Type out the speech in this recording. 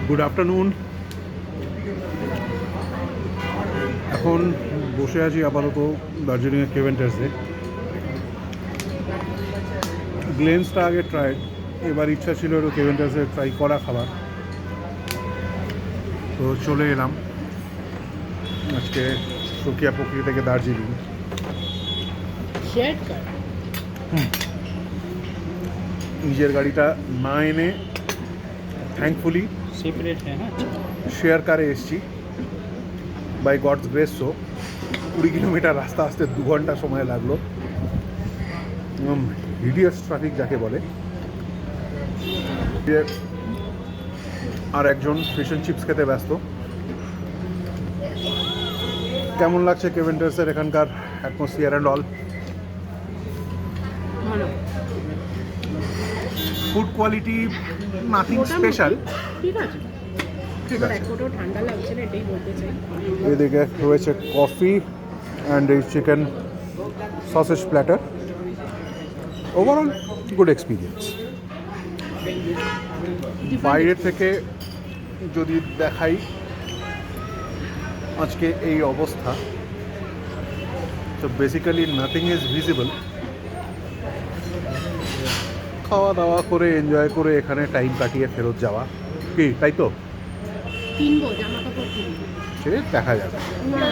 Good afternoon. এখন বসে আছি আপাতত দার্জিলিংয়ের কেভেন্টার্সে। গ্লেন্সটা আগে ট্রাই, এবার ইচ্ছা ছিল একটু কেভেন্টার্সে ট্রাই করা খাবার, তো চলে এলাম আজকে সুকিয়া পুকুরি থেকে দার্জিলিং। নিজের গাড়িটা না এনে থ্যাঙ্কফুলি सेपरेट है ना। শেয়ার কারে এসছি বাই গডস গ্রেস। 20 কিলোমিটার রাস্তা আসতে 2 ঘন্টা সময় লাগলো। হিডিয়াস ট্রাফিক যাকে বলে। আর একজন ফিশ অ্যান্ড চিপস খেতে ব্যস্ত। কেমন লাগছে কেভেন্টার্সের এখানকার অ্যাটমসফিয়ার অ্যান্ড অল? ভালো। ফুড কোয়ালিটি নাথিং স্পেশাল, ঠিক আছে, ঠিক আমার আছে। এক ফোঁটাও ঠান্ডা লাগছে না, এটাই বলতে চাই। এদিকে রয়েছে কফি অ্যান্ড এই chicken sausage platter. Overall good experience. বাইরে থেকে যদি দেখাই আজকে এই অবস্থা, তো বেসিক্যালি নাথিং ইজ ভিজিবল। খাওয়া দাওয়া করে এনজয় করে এখানে টাইম কাটিয়ে ফেরত যাওয়া, কি তাই তো? কিনবো, জামা কাপড় কিনবো। সে দেখা যাবে। না